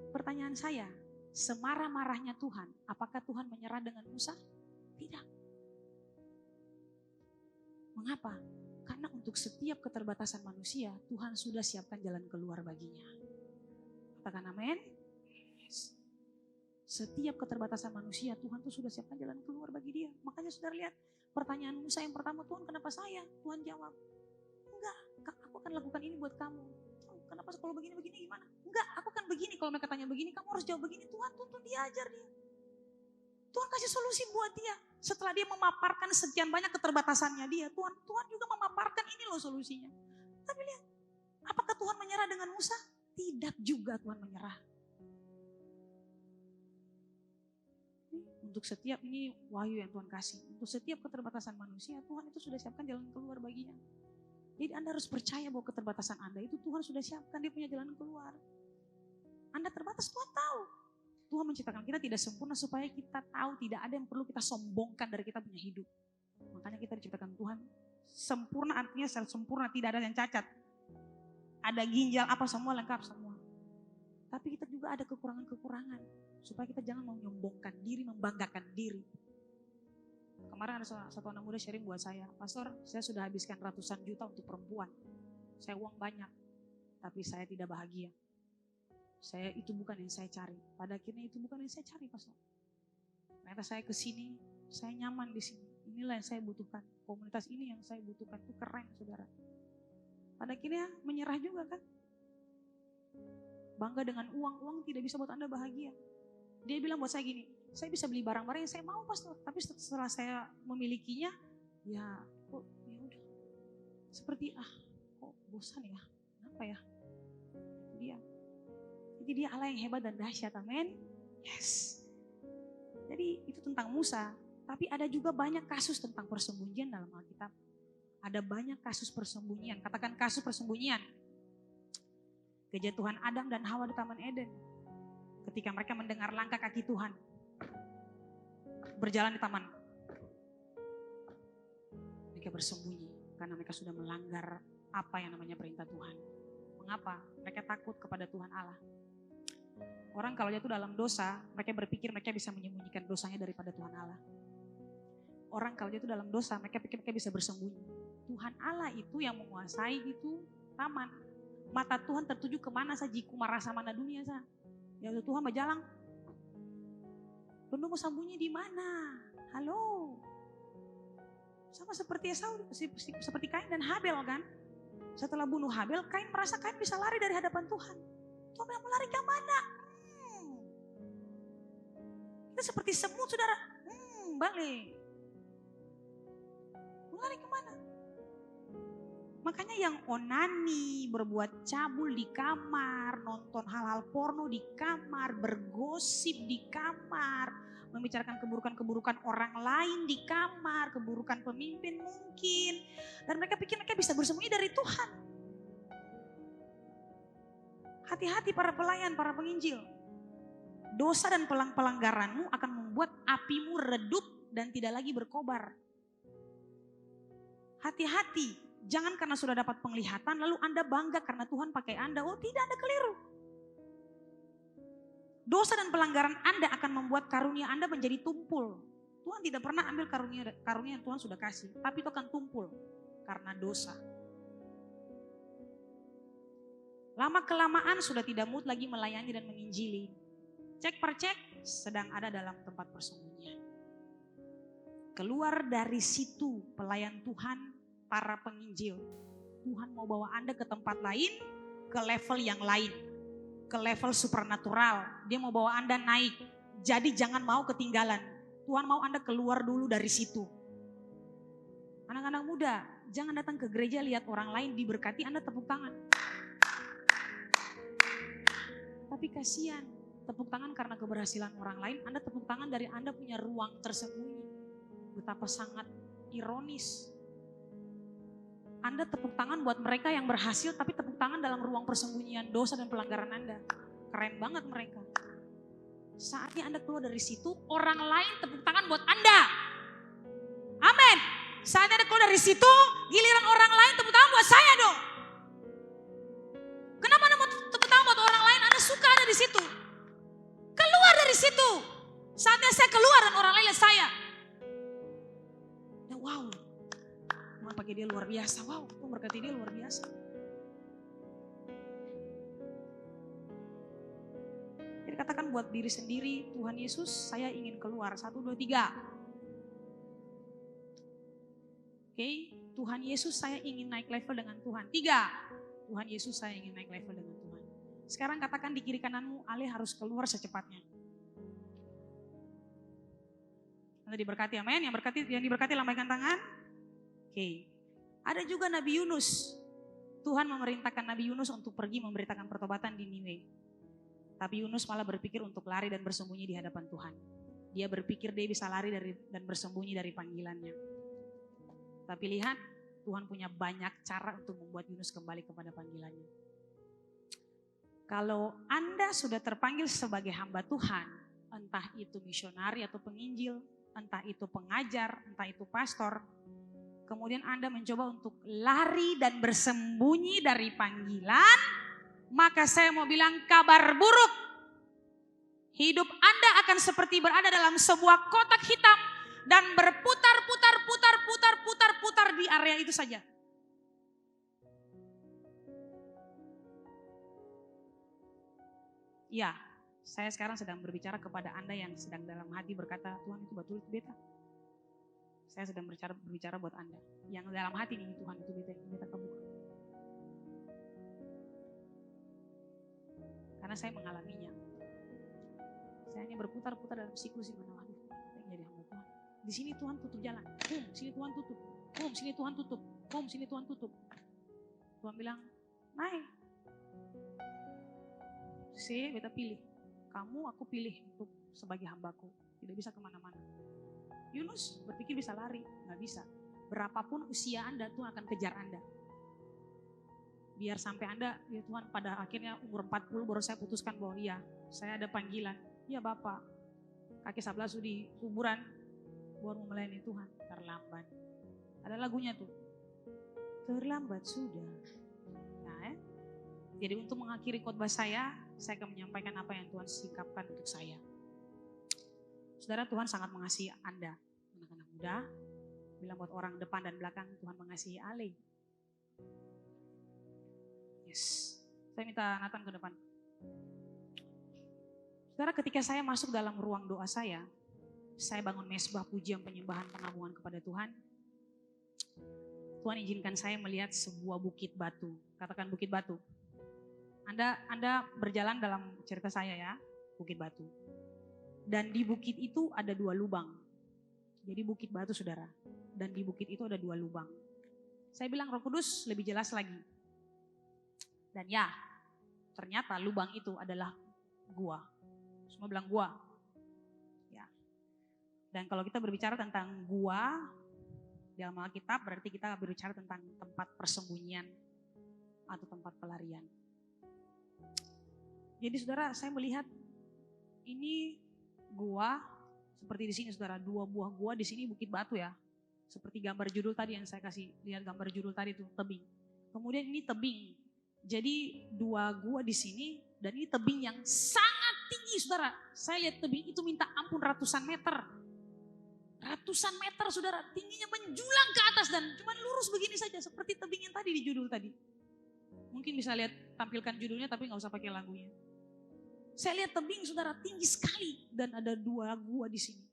Pertanyaan saya, semarah-marahnya Tuhan, apakah Tuhan menyerah dengan Musa? Tidak. Mengapa? Karena untuk setiap keterbatasan manusia, Tuhan sudah siapkan jalan keluar baginya. Katakan amin. Yes. Setiap keterbatasan manusia, Tuhan tuh sudah siapkan jalan keluar bagi dia. Makanya saudara lihat, pertanyaan Musa yang pertama, Tuhan kenapa saya? Tuhan jawab, enggak, aku akan lakukan ini buat kamu. Kenapa kalau begini-begini gimana? Enggak, aku kan begini. Kalau mereka tanya begini, kamu harus jawab begini. Tuhan tuntun dia, ajar dia. Tuhan kasih solusi buat dia. Setelah dia memaparkan sekian banyak keterbatasannya dia, Tuhan juga memaparkan ini loh solusinya. Tapi lihat, apakah Tuhan menyerah dengan Musa? Tidak juga Tuhan menyerah. Untuk setiap ini wahyu yang Tuhan kasih. Untuk setiap keterbatasan manusia, Tuhan itu sudah siapkan jalan keluar baginya. Jadi Anda harus percaya bahwa keterbatasan Anda itu Tuhan sudah siapkan, dia punya jalan keluar. Anda terbatas, Tuhan tahu. Tuhan menciptakan kita tidak sempurna supaya kita tahu tidak ada yang perlu kita sombongkan dari kita punya hidup. Makanya kita diciptakan Tuhan sempurna, artinya secara sempurna, tidak ada yang cacat. Ada ginjal, apa semua lengkap semua. Tapi kita juga ada kekurangan-kekurangan supaya kita jangan menyombongkan diri, membanggakan diri. Kemarin ada satu anak muda sharing buat saya, Pastor, saya sudah habiskan ratusan juta untuk perempuan. Saya uang banyak, tapi saya tidak bahagia. Itu bukan yang saya cari. Pada akhirnya itu bukan yang saya cari, Pastor. Ternyata saya kesini, saya nyaman di sini. Inilah yang saya butuhkan. Komunitas ini yang saya butuhkan. Itu keren, saudara. Pada akhirnya menyerah juga kan. Bangga dengan uang tidak bisa buat Anda bahagia. Dia bilang buat saya gini, saya bisa beli barang-barang yang saya mau Pastor, tapi setelah saya memilikinya, ya kok ya udah seperti kok bosan ya, kenapa ya? Jadi dia Allah yang hebat dan dahsyat, amin. Yes. Jadi itu tentang Musa, tapi ada juga banyak kasus tentang persembunyian dalam Alkitab. Ada banyak kasus persembunyian, katakan kasus persembunyian. Kejatuhan Adam dan Hawa di Taman Eden. Ketika mereka mendengar langkah kaki Tuhan berjalan di taman, mereka bersembunyi karena mereka sudah melanggar apa yang namanya perintah Tuhan. Mengapa? Mereka takut kepada Tuhan Allah. Orang kalau jatuh dalam dosa, mereka berpikir mereka bisa menyembunyikan dosanya daripada Tuhan Allah. Orang kalau jatuh dalam dosa, mereka pikir mereka bisa bersembunyi. Tuhan Allah itu yang menguasai itu taman. Mata Tuhan tertuju kemana saja, jiku marasa mana dunia sah. Ya Tuhan berjalan. Lu mau sembunyi di mana? Halo. Sama seperti Esau, seperti Kain dan Habel kan. Setelah bunuh Habel, Kain merasa Kain bisa lari dari hadapan Tuhan. Tuhan bilang, mau lari ke mana? Kita seperti semut saudara. Balik. Mau lari kemana? Makanya yang onani, berbuat cabul di kamar, nonton hal-hal porno di kamar, bergosip di kamar, membicarakan keburukan-keburukan orang lain di kamar, keburukan pemimpin mungkin. Dan mereka pikir mereka bisa bersembunyi dari Tuhan. Hati-hati para pelayan, para penginjil. Dosa dan pelanggaranmu akan membuat apimu redup dan tidak lagi berkobar. Hati-hati. Jangan karena sudah dapat penglihatan lalu Anda bangga karena Tuhan pakai Anda. Oh tidak, Anda keliru. Dosa dan pelanggaran Anda akan membuat karunia Anda menjadi tumpul. Tuhan tidak pernah ambil karunia yang Tuhan sudah kasih. Tapi itu akan tumpul karena dosa. Lama kelamaan sudah tidak mood lagi melayani dan menginjili. Cek per cek sedang ada dalam tempat persembunyian. Keluar dari situ pelayan Tuhan, para penginjil. Tuhan mau bawa Anda ke tempat lain, ke level yang lain. Ke level supernatural. Dia mau bawa Anda naik. Jadi jangan mau ketinggalan. Tuhan mau Anda keluar dulu dari situ. Anak-anak muda, jangan datang ke gereja lihat orang lain diberkati, Anda tepuk tangan. Tapi kasihan, tepuk tangan karena keberhasilan orang lain, Anda tepuk tangan dari Anda punya ruang tersembunyi. Betapa sangat ironis. Anda tepuk tangan buat mereka yang berhasil, tapi tepuk tangan dalam ruang persembunyian dosa dan pelanggaran Anda. Keren banget mereka. Saatnya Anda keluar dari situ, orang lain tepuk tangan buat Anda. Amin. Saatnya Anda keluar dari situ, giliran orang lain tepuk tangan buat saya dong. Kenapa Anda mau tepuk tangan buat orang lain? Anda suka ada di situ. Keluar dari situ. Saatnya saya keluar dan orang lain lihat saya. Dan wow. Pakai dia luar biasa, wow, Tuhan berkati dia luar biasa. Jadi katakan buat diri sendiri, Tuhan Yesus saya ingin keluar, 1, 2, 3. Oke, Tuhan Yesus saya ingin naik level dengan Tuhan. 3, Tuhan Yesus saya ingin naik level dengan Tuhan. Sekarang katakan di kiri kananmu, Ale harus keluar secepatnya. Anda diberkati, amin. Yang diberkati lambaikan tangan. Oke. Ada juga Nabi Yunus. Tuhan memerintahkan Nabi Yunus untuk pergi memberitakan pertobatan di Niniwe. Tapi Yunus malah berpikir untuk lari dan bersembunyi di hadapan Tuhan. Dia berpikir dia bisa lari dan bersembunyi dari panggilannya. Tapi lihat, Tuhan punya banyak cara untuk membuat Yunus kembali kepada panggilannya. Kalau Anda sudah terpanggil sebagai hamba Tuhan, entah itu misionari atau penginjil, entah itu pengajar, entah itu pastor, kemudian Anda mencoba untuk lari dan bersembunyi dari panggilan, maka saya mau bilang kabar buruk. Hidup Anda akan seperti berada dalam sebuah kotak hitam dan berputar di area itu saja. Ya, saya sekarang sedang berbicara kepada Anda yang sedang dalam hati berkata, Tuhan itu betul itu beta. Saya sedang berbicara buat Anda. Yang dalam hati nih, Tuhan itu beta kebuka. Karena saya mengalaminya. Saya hanya berputar-putar dalam siklus di mana, waduh, saya jadi hamba Tuhan. Di sini Tuhan tutup jalan. Sini Tuhan tutup. Sini Tuhan tutup. Sini Tuhan tutup. Tuhan bilang, naik. Beta pilih. Kamu aku pilih untuk sebagai hambaku. Tidak bisa kemana-mana. Yunus berpikir bisa lari, nggak bisa. Berapapun usia Anda, Tuhan akan kejar Anda. Biar sampai Anda, ya Tuhan, pada akhirnya umur 40 baru saya putuskan bahwa iya, saya ada panggilan. Iya Bapak, kaki sebelah di kuburan, baru melayani Tuhan. Terlambat. Ada lagunya tuh. Terlambat sudah. Nah, jadi untuk mengakhiri khotbah saya akan menyampaikan apa yang Tuhan sikapkan untuk saya. Saudara, Tuhan sangat mengasihi Anda, anak-anak muda. Bilang buat orang depan dan belakang, Tuhan mengasihi Ale. Yes. Saya minta Nathan ke depan. Saudara, ketika saya masuk dalam ruang doa saya bangun mesbah pujian penyembahan pengagungan kepada Tuhan. Tuhan izinkan saya melihat sebuah bukit batu. Katakan bukit batu. Anda berjalan dalam cerita saya ya, bukit batu. Dan di bukit itu ada 2 lubang. Jadi bukit batu saudara. Dan di bukit itu ada 2 lubang. Saya bilang Roh Kudus lebih jelas lagi. Dan ya, ternyata lubang itu adalah gua. Semua bilang gua. Ya. Dan kalau kita berbicara tentang gua, dalam Alkitab berarti kita berbicara tentang tempat persembunyian atau tempat pelarian. Jadi saudara, saya melihat ini gua seperti di sini saudara, 2 buah gua di sini bukit batu ya. Seperti gambar judul tadi yang saya kasih lihat gambar judul tadi itu tebing. Kemudian ini tebing. Jadi 2 gua di sini dan ini tebing yang sangat tinggi saudara. Saya lihat tebing itu minta ampun ratusan meter. Ratusan meter saudara, tingginya menjulang ke atas dan cuma lurus begini saja seperti tebing yang tadi di judul tadi. Mungkin bisa lihat tampilkan judulnya tapi gak usah pakai lagunya. Saya lihat tebing saudara tinggi sekali dan ada 2 gua di sini.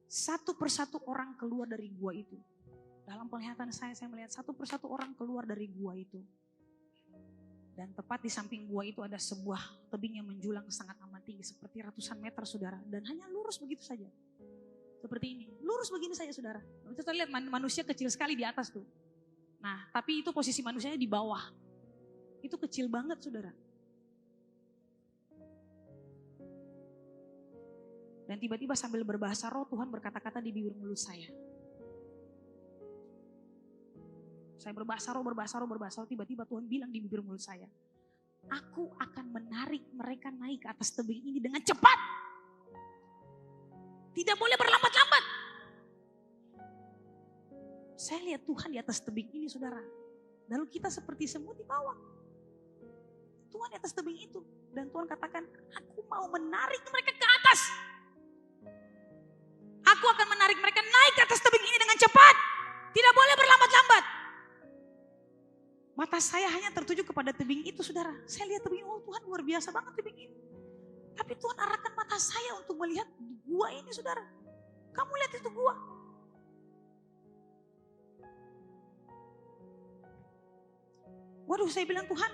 Satu persatu orang keluar dari gua itu. Dalam penglihatan saya melihat satu persatu orang keluar dari gua itu. Dan tepat di samping gua itu ada sebuah tebing yang menjulang sangat amat tinggi seperti ratusan meter saudara. Dan hanya lurus begitu saja. Seperti ini, lurus begini saja saudara. Kita lihat manusia kecil sekali di atas tuh. Nah tapi itu posisi manusianya di bawah. Itu kecil banget saudara. Dan tiba-tiba sambil berbahasa roh Tuhan berkata-kata di bibir mulut saya. Saya berbahasa roh, tiba-tiba Tuhan bilang di bibir mulut saya. Aku akan menarik mereka naik ke atas tebing ini dengan cepat. Tidak boleh berlambat-lambat. Saya lihat Tuhan di atas tebing ini saudara. Lalu kita seperti semut di bawah. Tuhan di atas tebing itu. Dan Tuhan katakan, aku mau menarik mereka ke atas. Aku akan menarik mereka naik ke atas tebing ini dengan cepat. Tidak boleh berlambat-lambat. Mata saya hanya tertuju kepada tebing itu saudara. Saya lihat tebing, oh Tuhan luar biasa banget tebing ini. Tapi Tuhan arahkan mata saya untuk melihat gua ini saudara. Kamu lihat itu gua. Waduh saya bilang Tuhan,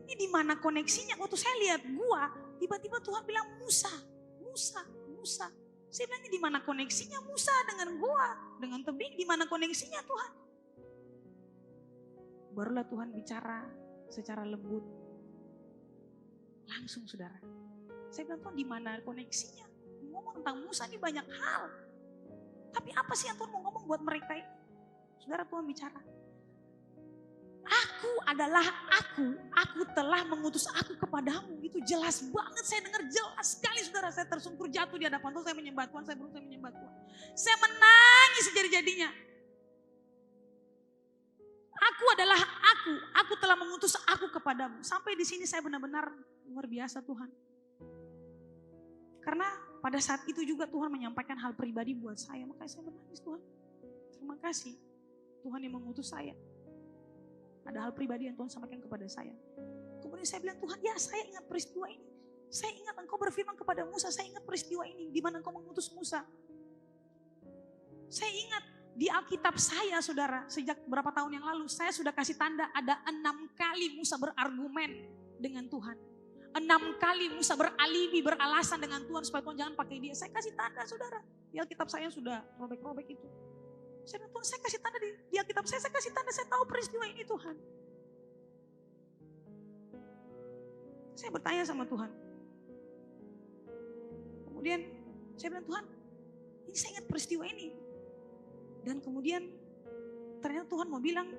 ini di mana koneksinya? Waktu saya lihat gua, tiba-tiba Tuhan bilang Musa. Saya bilang ini di mana koneksinya Musa dengan gua, dengan tebing, di mana koneksinya Tuhan? Barulah Tuhan bicara secara lembut. Langsung saudara. Saya bilang Tuhan di mana koneksinya? Ngomong tentang Musa ini banyak hal. Tapi apa sih yang Tuhan mau ngomong buat mereka ini? Saudara Tuhan bicara. Aku adalah aku telah mengutus aku kepadamu. Itu jelas banget, saya dengar jelas sekali saudara. Saya tersungkur jatuh di hadapan Tuhan, saya menyembah Tuhan, saya berusaha menyembah Tuhan. Saya menangis sejadi-jadinya. Aku adalah aku telah mengutus aku kepadamu. Sampai di sini saya benar-benar luar biasa Tuhan. Karena pada saat itu juga Tuhan menyampaikan hal pribadi buat saya. Makanya saya menangis Tuhan. Terima kasih Tuhan yang mengutus saya. Ada hal pribadi yang Tuhan sampaikan kepada saya. Kemudian saya bilang Tuhan ya saya ingat peristiwa ini. Saya ingat engkau berfirman kepada Musa. Saya ingat peristiwa ini. Di mana engkau mengutus Musa. Saya ingat. Di Alkitab saya saudara, sejak berapa tahun yang lalu, saya sudah kasih tanda ada 6 kali Musa berargumen dengan Tuhan. 6 kali Musa beralibi, beralasan dengan Tuhan supaya Tuhan jangan pakai dia. Saya kasih tanda saudara, di Alkitab saya sudah robek-robek itu. Saya bilang Tuhan saya kasih tanda di Alkitab saya kasih tanda, saya tahu peristiwa ini Tuhan. Saya bertanya sama Tuhan. Kemudian saya bilang Tuhan, Ini saya ingat peristiwa ini. Dan kemudian ternyata Tuhan mau bilang,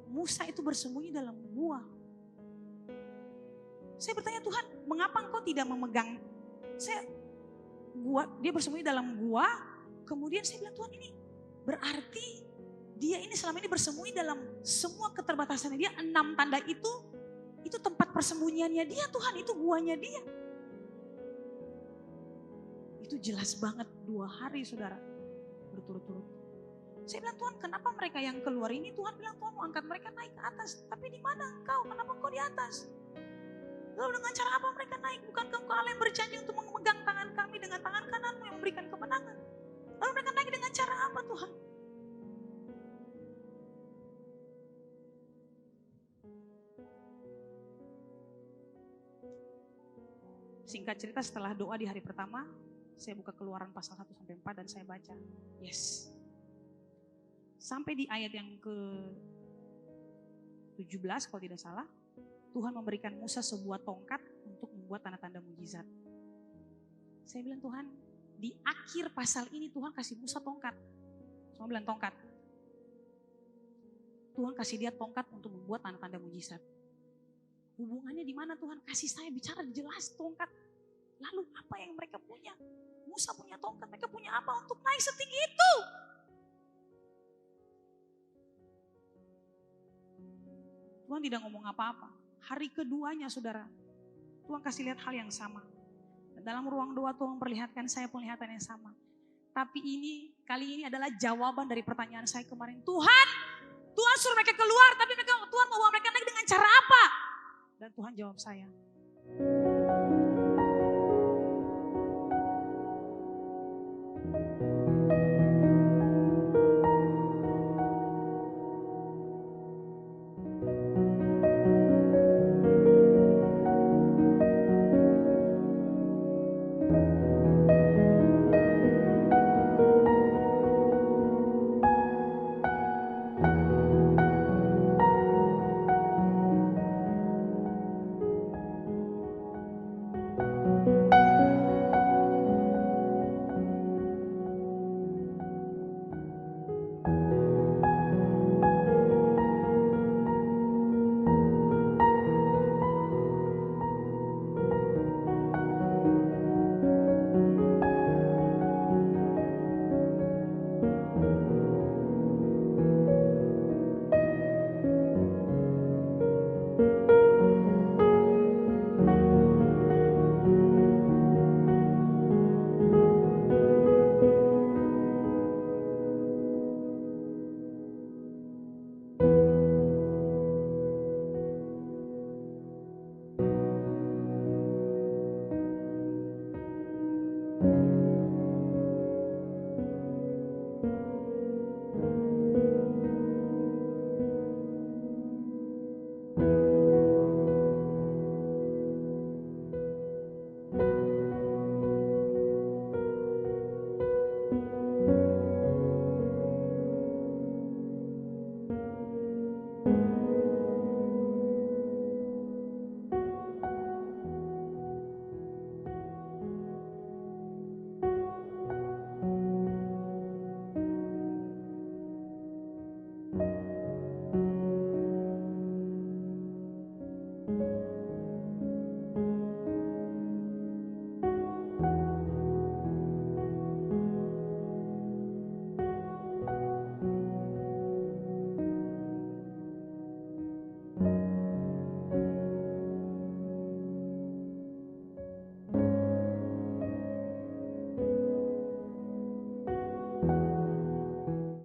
Musa itu bersembunyi dalam gua. Saya bertanya, Tuhan, mengapa engkau tidak memegang gua? Dia bersembunyi dalam gua. Kemudian saya bilang, Tuhan, ini berarti dia ini selama ini bersembunyi dalam semua keterbatasannya dia. 6 tanda itu tempat persembunyiannya dia, Tuhan, itu guanya dia. Itu jelas banget 2 hari saudara berturut-turut. Saya bilang, Tuhan, kenapa mereka yang keluar ini? Tuhan bilang, Tuhan mau angkat mereka naik ke atas. Tapi di mana engkau? Kenapa engkau di atas? Lalu dengan cara apa mereka naik? Bukankah engkau Allah yang berjanji untuk memegang tangan kami dengan tangan kananmu yang memberikan kemenangan? Lalu mereka naik dengan cara apa, Tuhan? Singkat cerita, setelah doa di hari pertama, saya buka Keluaran pasal 1-4 dan saya baca. Yes. Sampai di ayat yang ke-17 kalau tidak salah, Tuhan memberikan Musa sebuah tongkat untuk membuat tanda-tanda mujizat. Saya bilang, Tuhan, di akhir pasal ini Tuhan kasih Musa tongkat. Semua bilang tongkat. Tuhan kasih dia tongkat untuk membuat tanda-tanda mujizat. Hubungannya di mana Tuhan? Kasih saya bicara jelas tongkat. Lalu apa yang mereka punya? Musa punya tongkat, mereka punya apa untuk naik setinggi itu? Tuhan tidak ngomong apa-apa. Hari keduanya saudara, Tuhan kasih lihat hal yang sama. Dan dalam ruang doa Tuhan memperlihatkan saya penglihatan yang sama. Tapi kali ini adalah jawaban dari pertanyaan saya kemarin. Tuhan suruh mereka keluar, tapi Tuhan mau bawa mereka naik dengan cara apa? Dan Tuhan jawab saya.